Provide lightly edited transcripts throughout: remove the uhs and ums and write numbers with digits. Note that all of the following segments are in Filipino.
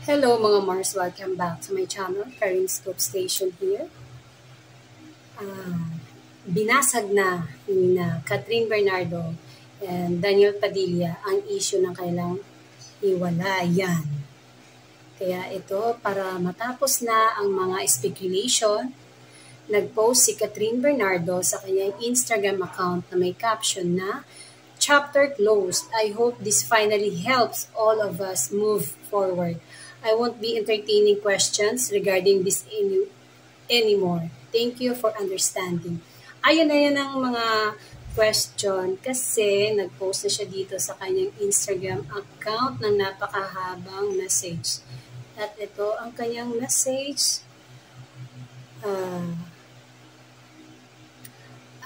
Hello mga Mars, welcome back to my channel, Karin Scope Station here. Binasag na ni na Catherine Bernardo and Daniel Padilla ang issue ng kailang hiwalayan. Kaya ito, para matapos na ang mga speculation, nag-post si Catherine Bernardo sa kanyang Instagram account na may caption na "Chapter closed. I hope this finally helps all of us move forward. I won't be entertaining questions regarding this anymore. Thank you for understanding." Ayun na yan ang mga question kasi nag-post na siya dito sa kanyang Instagram account ng napakahabang message. At ito ang kanyang message.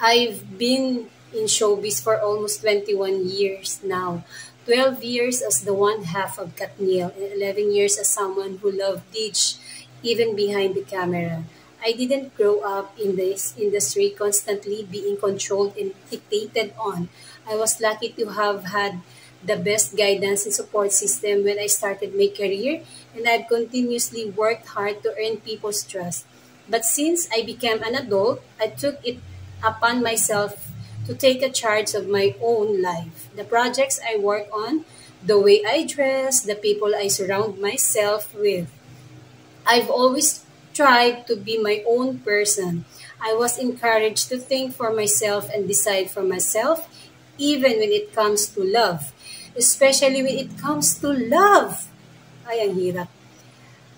I've been in showbiz for almost 21 years now. 12 years as the one half of Katniel and 11 years as someone who loved Ditch even behind the camera. I didn't grow up in this industry constantly being controlled and dictated on. I was lucky to have had the best guidance and support system when I started my career, and I've continuously worked hard to earn people's trust. But since I became an adult, I took it upon myself to take a charge of my own life. The projects I work on, the way I dress, the people I surround myself with. I've always tried to be my own person. I was encouraged to think for myself and decide for myself, even when it comes to love. Especially when it comes to love. Ay, ang hirap.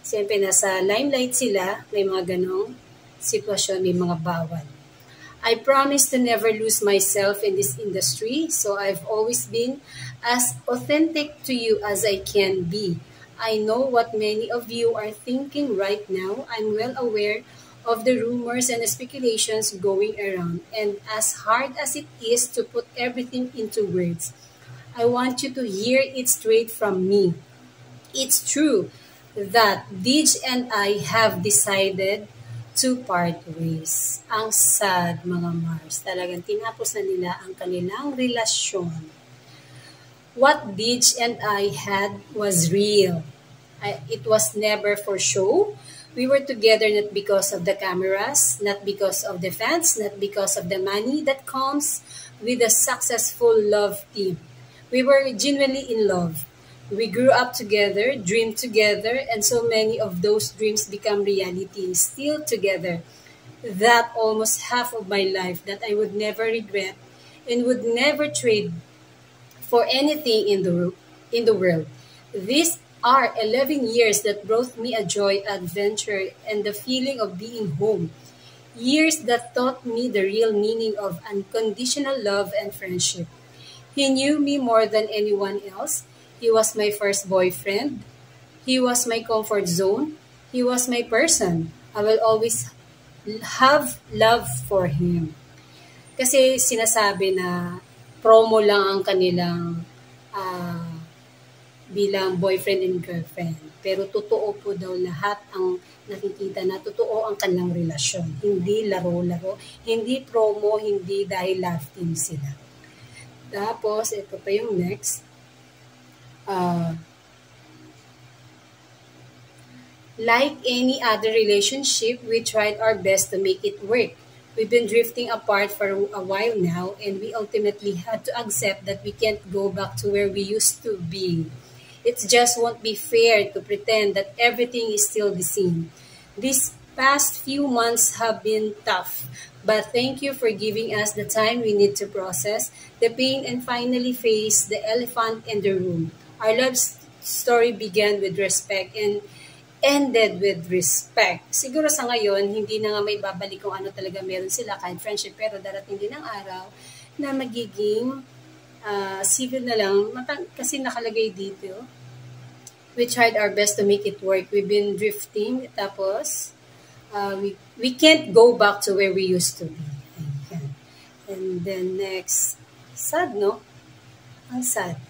Siyempre, nasa limelight sila, may mga ganong sitwasyon, may mga bawal. I promise to never lose myself in this industry, so I've always been as authentic to you as I can be. I know what many of you are thinking right now. I'm well aware of the rumors and speculations going around, and as hard as it is to put everything into words, I want you to hear it straight from me. It's true that Dij and I have decided to part ways. Ang sad, mga Mars. Talagang tinapos na nila ang kanilang relasyon. What Dij and I had was real. It was never for show. We were together not because of the cameras, not because of the fans, not because of the money that comes with a successful love team. We were genuinely in love. We grew up together, dreamed together, and so many of those dreams become reality, still together. That almost half of my life that I would never regret and would never trade for anything in the world. These are 11 years that brought me a joy, adventure, and the feeling of being home. Years that taught me the real meaning of unconditional love and friendship. He knew me more than anyone else. He was my first boyfriend. He was my comfort zone. He was my person. I will always have love for him. Kasi sinasabi na promo lang ang kanilang bilang boyfriend and girlfriend. Pero totoo po daw lahat ang nakikita na totoo ang kanilang relasyon. Hindi laro-laro, hindi promo, hindi dahil love team sila. Tapos, ito pa yung next. Like any other relationship, we tried our best to make it work. We've been drifting apart for a while now, and we ultimately had to accept that we can't go back to where we used to be. It just won't be fair to pretend that everything is still the same. These past few months have been tough, but thank you for giving us the time we need to process the pain and finally face the elephant in the room. Our love story began with respect and ended with respect. Siguro sa ngayon, hindi na nga may babalik kung ano talaga meron sila kahit friendship, pero darating din ang araw na magiging civil na lang. Kasi nakalagay dito, we tried our best to make it work. We've been drifting, tapos we can't go back to where we used to be. Ayan. And then next, sad, no? Ang sad.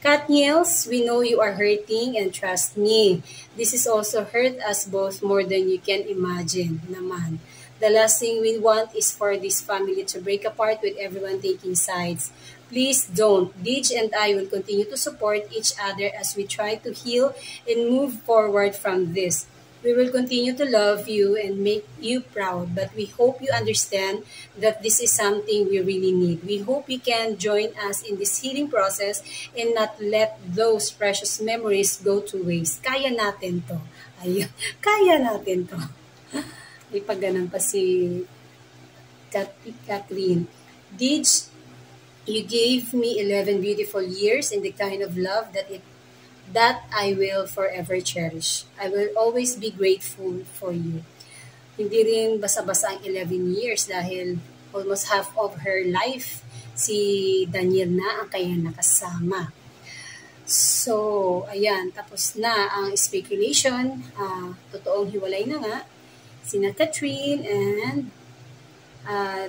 Katniels, we know you are hurting, and trust me, this is also hurt us both more than you can imagine naman. The last thing we want is for this family to break apart with everyone taking sides. Please don't. Deej and I will continue to support each other as we try to heal and move forward from this. We will continue to love you and make you proud, but we hope you understand that this is something we really need. We hope you can join us in this healing process and not let those precious memories go to waste. Kaya natin to. Ayun. Kaya natin to. May pagganan pa si Catherine. Deej, you gave me 11 beautiful years in the kind of love that I will forever cherish. I will always be grateful for you. Hindi rin basa-basa ang 11 years dahil almost half of her life si Daniel na ang kanyang nakasama. So, ayan, tapos na ang speculation. Totoong hiwalay na nga sina Catherine and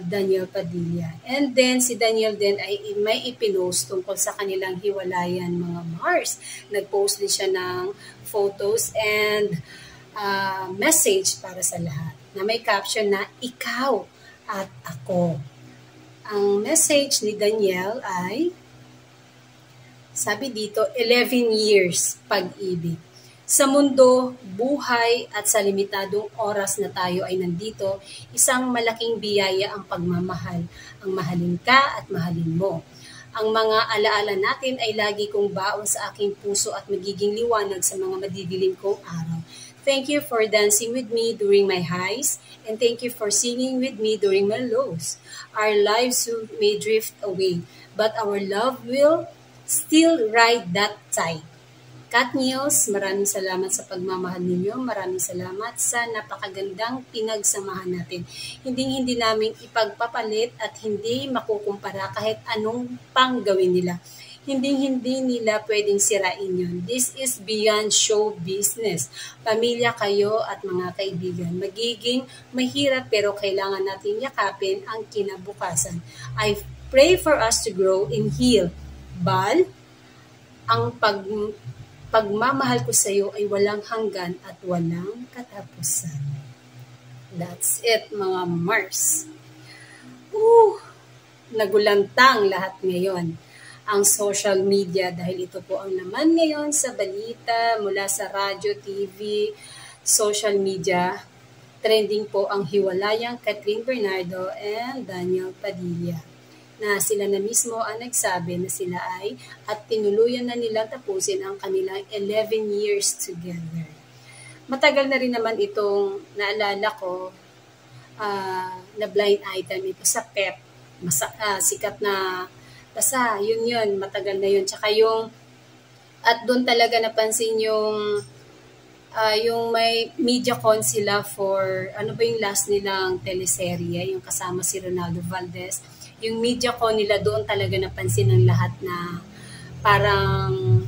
Daniel Padilla. And then, si Daniel din ay may ipinost tungkol sa kanilang hiwalayan, mga Mars. Nag-post din siya ng photos and message para sa lahat na may caption na, "Ikaw at ako." Ang message ni Daniel ay, sabi dito, 11 years pag-ibig. Sa mundo, buhay at sa limitadong oras na tayo ay nandito, isang malaking biyaya ang pagmamahal. Ang mahalin ka at mahalin mo. Ang mga alaala natin ay lagi kong baon sa aking puso at magiging liwanag sa mga madidilim kong araw. Thank you for dancing with me during my highs, and thank you for singing with me during my lows. Our lives may drift away, but our love will still ride that tide. Kat Niels, maraming salamat sa pagmamahal ninyo. Maraming salamat sa napakagandang pinagsamahan natin. Hindi namin ipagpapalit at hindi makukumpara kahit anong pang gawin nila. Hindi nila pwedeng sirain yun. This is beyond show business. Pamilya kayo at mga kaibigan. Magiging mahirap pero kailangan natin yakapin ang kinabukasan. I pray for us to grow and heal. Bal, ang pagmamahal ko sa iyo ay walang hanggan at walang katapusan. That's it, mga Mars. Nagulantang lahat ngayon ang social media dahil ito po ang laman ngayon sa balita mula sa radyo, TV, social media. Trending po ang hiwalayang Catherine Bernardo and Daniel Padilla, na sila na mismo ang nagsabi na sila ay at tinuluyan na nilang tapusin ang kanilang 11 years together. Matagal na rin naman itong naalala ko na blind item ito sa PEP. Sikat na basta, yun, matagal na yun. Tsaka yung, at doon talaga napansin yung may MediaCon sila for, ano ba yung last nilang teleserye, yung kasama si Ronaldo Valdez. Yung MediaCon nila doon talaga napansin ng lahat na parang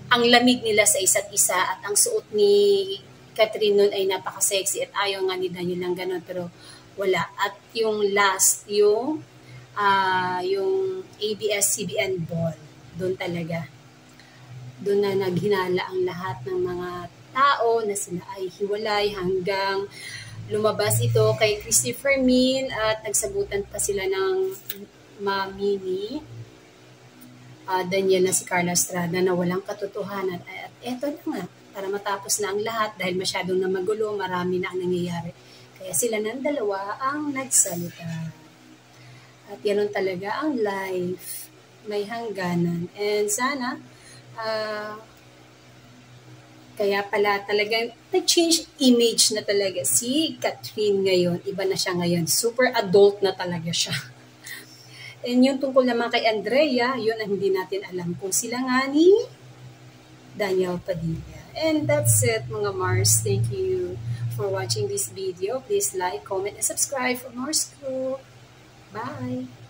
ang lamig nila sa isa't isa at ang suot ni Catherine noon ay napaka-sexy at ayaw nga ni Daniel lang ganun pero wala. At yung last, yung ABS-CBN ball, doon talaga. Doon na naghinala ang lahat ng mga tao na sila ay hiwalay hanggang lumabas ito kay Christopher Min at nagsagutan pa sila ng mami ni Daniel na si Carla Estrada na walang katotohanan. At eto na nga, para matapos na ang lahat dahil masyadong na magulo, marami na ang nangyayari. Kaya sila ng dalawa ang nagsalita. At yan talaga ang life. May hangganan. And sana, kaya pala talagang nag-change image na talaga si Catherine ngayon. Iba na siya ngayon. Super adult na talaga siya. And yung tungkol naman kay Andrea, yun ang hindi natin alam kung sila nga ni Daniel Padilla. And that's it, mga Mars. Thank you for watching this video. Please like, comment, and subscribe for more scoop. Bye!